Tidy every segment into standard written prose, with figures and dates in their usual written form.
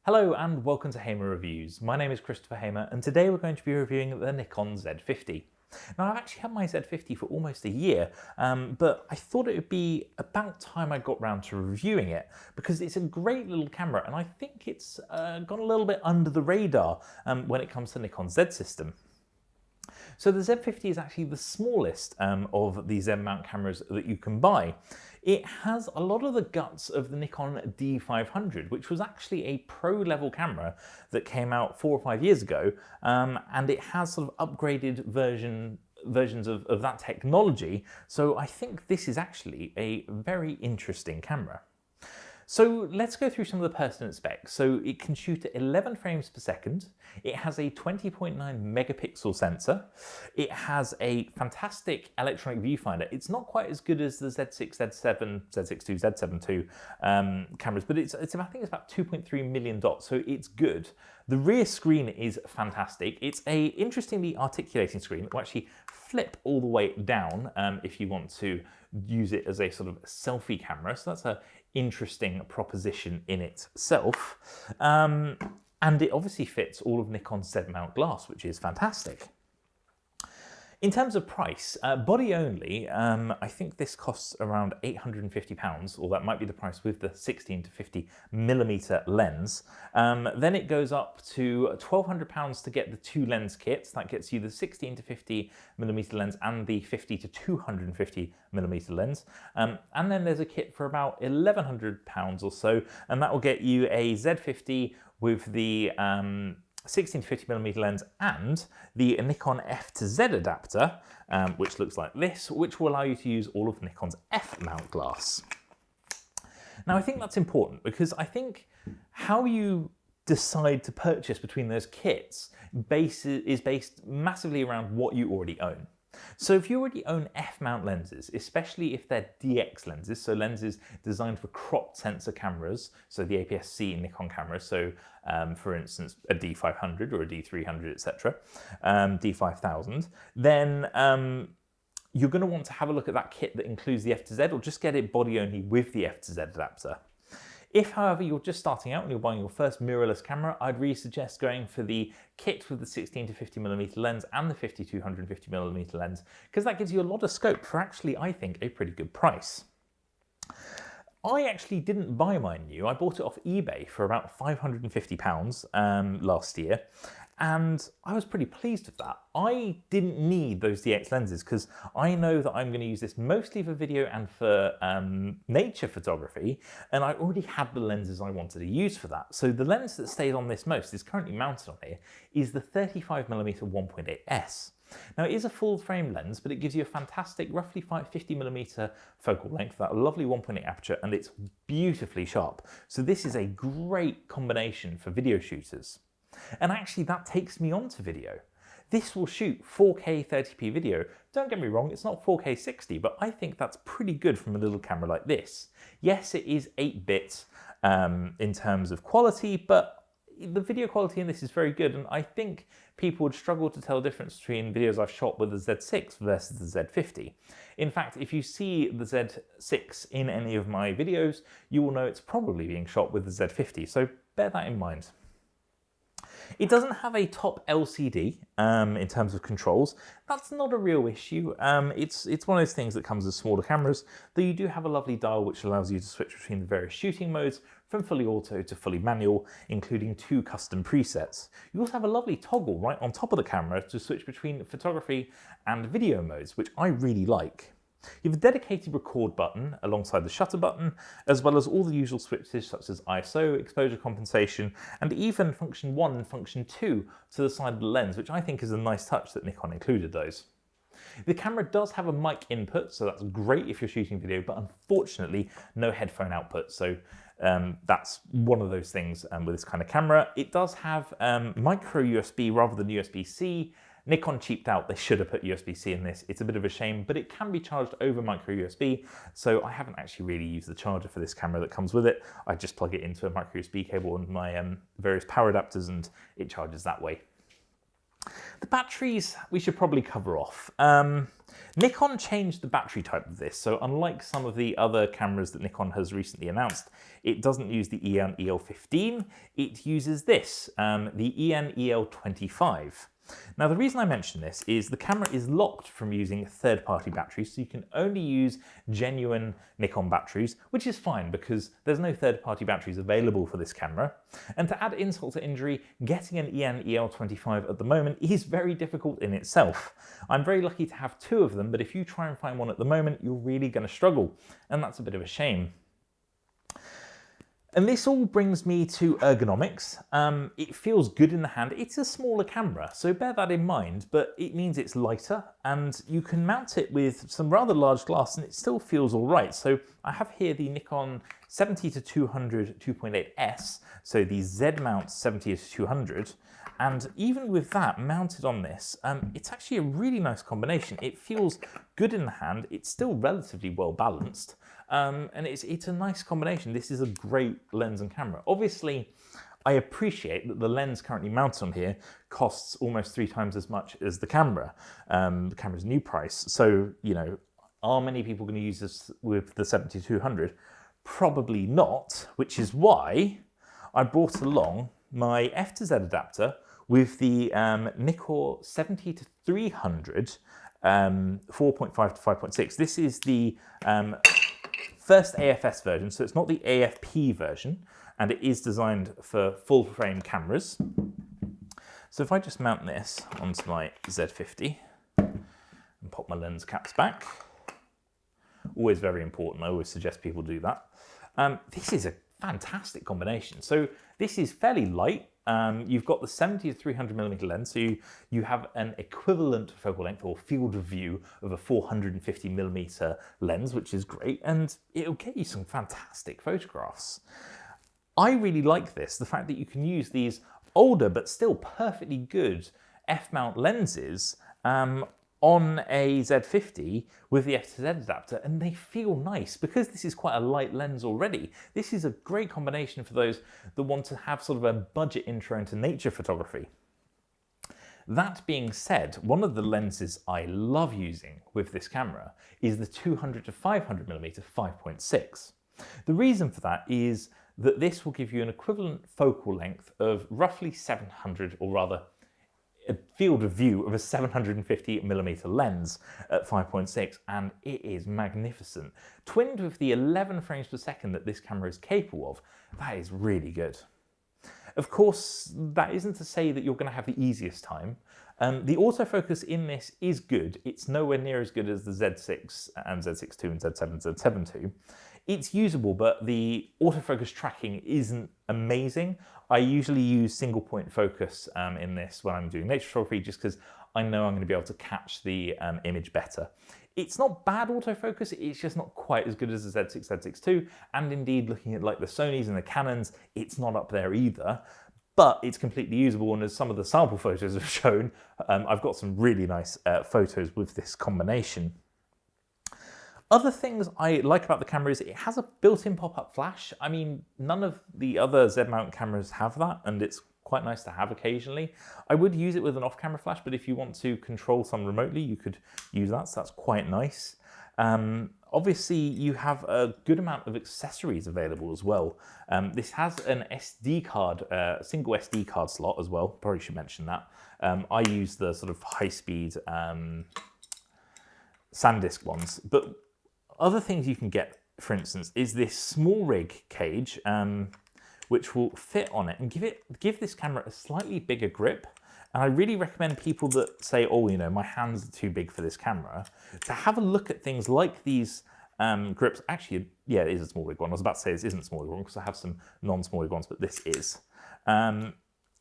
Hello and welcome to Hamer Reviews. My name is Christopher Hamer and today we're going to be reviewing the Nikon Z50. Now I've actually had my Z50 for almost a year, but I thought it would be about time I got round to reviewing it because it's a great little camera and I think it's gone a little bit under the radar when it comes to Nikon Z system. So the Z50 is actually the smallest of the Z mount cameras that you can buy. It has a lot of the guts of the Nikon D500, which was actually a pro level camera that came out 4 or 5 years ago, and it has sort of upgraded versions of that technology. So I think this is actually a very interesting camera. So let's go through some of the pertinent specs. So it can shoot at 11 frames per second. It has a 20.9 megapixel sensor. It has a fantastic electronic viewfinder. It's not quite as good as the Z6, Z7, Z6 II, Z7 II cameras, but I think it's about 2.3 million dots, so it's good. The rear screen is fantastic. It's a interestingly articulating screen that will actually flip all the way down if you want to use it as a sort of selfie camera. So that's an interesting proposition in itself. And it obviously fits all of Nikon's Z mount glass, which is fantastic. In terms of price, body only, I think this costs around £850, or that might be the price with the 16 to 50 millimeter lens. Then it goes up to £1,200 to get the 2 lens kits. That gets you the 16 to 50 millimeter lens and the 50 to 250 millimeter lens. And then there's a kit for about £1,100 or so, and that will get you a Z50 with the 16 to 50 millimeter lens and the Nikon F to Z adapter, which looks like this, which will allow you to use all of Nikon's F mount glass. Now I think that's important because I think how you decide to purchase between those kits is based massively around what you already own. So if you already own F-mount lenses, especially if they're DX lenses, so lenses designed for cropped sensor cameras, so the aps-c Nikon cameras, so for instance a D500 or a D300, etc., D5000, then you're going to want to have a look at that kit that includes the F to Z, or just get it body only with the F to Z adapter. If, however, you're just starting out and you're buying your first mirrorless camera, I'd really suggest going for the kit with the 16 to 50 millimeter lens and the 50 to 250 millimeter lens, because that gives you a lot of scope for actually, I think, a pretty good price. I actually didn't buy mine new. I bought it off eBay for about £550 last year, and I was pretty pleased with that. I didn't need those DX lenses because I know that I'm going to use this mostly for video and for nature photography, and I already had the lenses I wanted to use for that. So the lens that stays on this most, is currently mounted on here, is the 35mm 1.8s. Now it is a full frame lens, but it gives you a fantastic roughly 50mm focal length, that lovely 1.8 aperture, and it's beautifully sharp. So this is a great combination for video shooters. And actually that takes me on to video. This will shoot 4K 30p video. Don't get me wrong, it's not 4K 60, but I think that's pretty good from a little camera like this. Yes, it is 8-bit in terms of quality, but the video quality in this is very good, and I think people would struggle to tell the difference between videos I've shot with the Z6 versus the Z50. In fact, if you see the Z6 in any of my videos, you will know it's probably being shot with the Z50, so bear that in mind. It doesn't have a top LCD in terms of controls. That's not a real issue. It's one of those things that comes with smaller cameras, though you do have a lovely dial which allows you to switch between the various shooting modes from fully auto to fully manual, including 2 custom presets. You also have a lovely toggle right on top of the camera to switch between photography and video modes, which I really like. You have a dedicated record button alongside the shutter button, as well as all the usual switches such as ISO, exposure compensation, and even function 1 and function 2 to the side of the lens, which I think is a nice touch that Nikon included those. The camera does have a mic input, so that's great if you're shooting video, but unfortunately no headphone output, so that's one of those things with this kind of camera. It does have micro USB rather than USB-C. Nikon cheaped out, they should have put USB-C in this. It's a bit of a shame, but it can be charged over micro USB, so I haven't actually really used the charger for this camera that comes with it. I just plug it into a micro USB cable and my various power adapters and it charges that way. The batteries we should probably cover off. Nikon changed the battery type of this, so unlike some of the other cameras that Nikon has recently announced, it doesn't use the EN EL15, it uses this, the EN EL25. Now the reason I mention this is the camera is locked from using third-party batteries, so you can only use genuine Nikon batteries, which is fine because there's no third-party batteries available for this camera. And to add insult to injury, getting an EN EL25 at the moment is very difficult in itself. I'm very lucky to have two of them, but if you try and find one at the moment, you're really going to struggle, and that's a bit of a shame. And this all brings me to ergonomics. It feels good in the hand. It's a smaller camera, so bear that in mind, but it means it's lighter and you can mount it with some rather large glass and it still feels all right. So I have here the Nikon 70-200 2.8S, so the Z mount 70-200. And even with that mounted on this, it's actually a really nice combination. It feels good in the hand. It's still relatively well balanced. And it's a nice combination. This is a great lens and camera. Obviously, I appreciate that the lens currently mounted on here costs almost 3 times as much as the camera's new price. So, you know, are many people going to use this with the 70-200? Probably not, which is why I brought along my F to Z adapter with the Nikon 70-300 4.5 to 5.6. This is the first AFS version, so it's not the AFP version, and it is designed for full frame cameras. So if I just mount this onto my Z50 and pop my lens caps back, always very important, I always suggest people do that. This is a fantastic combination. So this is fairly light. You've got the 70-300mm lens, so you have an equivalent focal length or field of view of a 450mm lens, which is great, and it'll get you some fantastic photographs. I really like this, the fact that you can use these older but still perfectly good f-mount lenses on a Z50 with the F to Z adapter, and they feel nice because this is quite a light lens already. This is a great combination for those that want to have sort of a budget intro into nature photography. That being said, one of the lenses I love using with this camera is the 200-500mm 5.6. The reason for that is that this will give you an equivalent focal length of roughly 700, or rather a field of view of a 750mm lens at 5.6, and it is magnificent. Twinned with the 11 frames per second that this camera is capable of, that is really good. Of course, that isn't to say that you're going to have the easiest time. The autofocus in this is good. It's nowhere near as good as the Z6 and Z6 II and Z7, Z7 II. It's usable, but the autofocus tracking isn't amazing. I usually use single point focus in this when I'm doing nature photography, just because I know I'm going to be able to catch the image better. It's not bad autofocus, it's just not quite as good as the Z6, Z6 II, and indeed looking at like the Sonys and the Canons, it's not up there either. But it's completely usable, and as some of the sample photos have shown, I've got some really nice photos with this combination. Other things I like about the camera is it has a built-in pop-up flash. I mean, none of the other Z-mount cameras have that, and it's quite nice to have occasionally. I would use it with an off-camera flash, but if you want to control some remotely, you could use that, so that's quite nice. Obviously, you have a good amount of accessories available as well. This has an SD card, single SD card slot as well. Probably should mention that. I use the sort of high-speed SanDisk ones, but other things you can get, for instance, is this small rig cage, which will fit on it and give this camera a slightly bigger grip. And I really recommend people that say, oh, you know, my hands are too big for this camera, to have a look at things like these grips. Actually, yeah, it is a small rig one. I was about to say this isn't a small rig one because I have some non-small rig ones, but this is.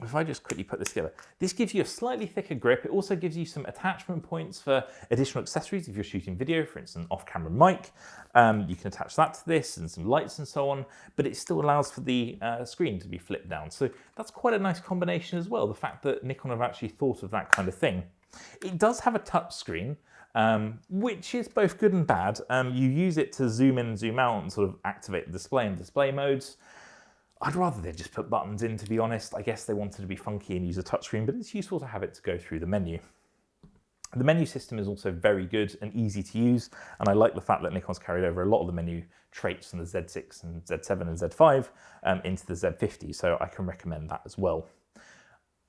If I just quickly put this together, this gives you a slightly thicker grip. It also gives you some attachment points for additional accessories if you're shooting video, for instance, off-camera mic. You can attach that to this and some lights and so on, but it still allows for the screen to be flipped down. So that's quite a nice combination as well, the fact that Nikon have actually thought of that kind of thing. It does have a touch screen, which is both good and bad. You use it to zoom in and zoom out and sort of activate the display and display modes. I'd rather they just put buttons in, to be honest. I guess they wanted to be funky and use a touchscreen, but it's useful to have it to go through the menu. The menu system is also very good and easy to use, and I like the fact that Nikon's carried over a lot of the menu traits from the Z6 and Z7 and Z5 into the Z50, so I can recommend that as well.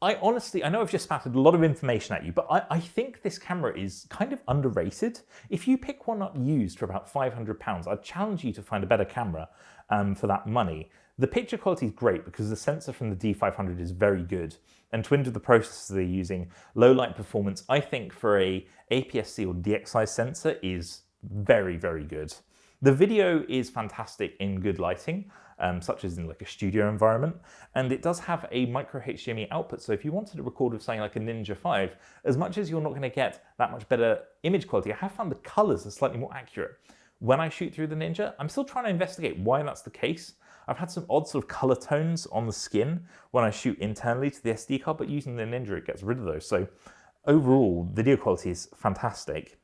I know I've just spattered a lot of information at you, but I think this camera is kind of underrated. If you pick one up used for about £500, I'd challenge you to find a better camera for that money. The picture quality is great because the sensor from the D500 is very good, and twinned with the processor they're using, low light performance, I think for a aps-c or DXI sensor is very, very good. The video is fantastic in good lighting, such as in like a studio environment, and it does have a micro HDMI output, so if you wanted to record with something like a Ninja 5, as much as you're not going to get that much better image quality, I have found the colors are slightly more accurate. When I shoot through the Ninja, I'm still trying to investigate why that's the case. I've had some odd sort of color tones on the skin when I shoot internally to the SD card, but using the Ninja, it gets rid of those. So overall, video quality is fantastic.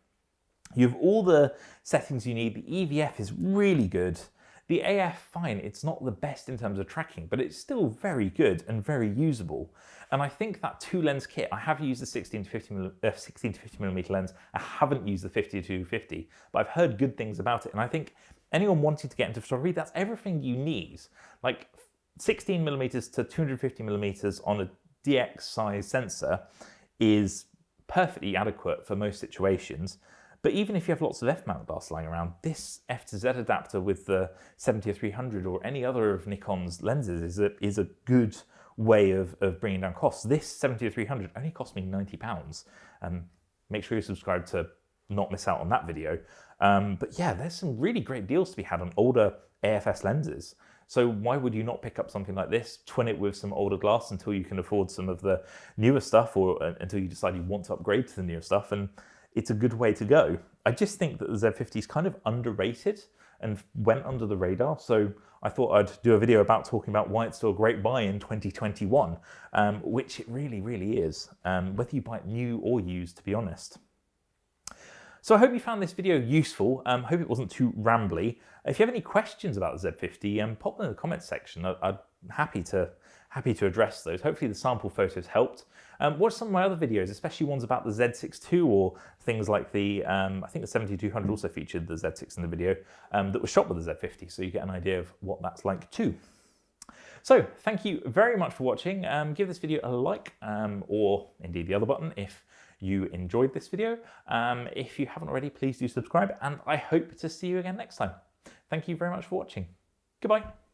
You have all the settings you need. The EVF is really good. The AF, fine, it's not the best in terms of tracking, but it's still very good and very usable. And I think that 2-lens kit, I have used the 16 to 50 millimeter lens. I haven't used the 50 to 250, but I've heard good things about it. And I think anyone wanting to get into photography, that's everything you need. Like 16 millimeters to 250 millimeters on a DX size sensor is perfectly adequate for most situations. But even if you have lots of f-mount glass lying around, this f to z adapter with the 70 or 300 or any other of Nikon's lenses is a good way of bringing down costs. This 70 or 300 only cost me £90. Make sure you're subscribed to not miss out on that video. But yeah, there's some really great deals to be had on older AFS lenses. So why would you not pick up something like this, twin it with some older glass until you can afford some of the newer stuff, or until you decide you want to upgrade to the newer stuff, and it's a good way to go. I just think that the Z50 is kind of underrated and went under the radar, so I thought I'd do a video about talking about why it's still a great buy in 2021, which it really, really is, whether you buy it new or used, to be honest. So I hope you found this video useful. Hope it wasn't too rambly. If you have any questions about the Z50, pop them in the comments section. I'd happy to address those. Hopefully the sample photos helped. Watch some of my other videos, especially ones about the Z6 II, or things like the, I think the 7200 also featured the Z6 in the video, that was shot with the Z50, so you get an idea of what that's like too. So thank you very much for watching. Give this video a like, or indeed the other button if you enjoyed this video. If you haven't already, please do subscribe, and I hope to see you again next time. Thank you very much for watching. Goodbye.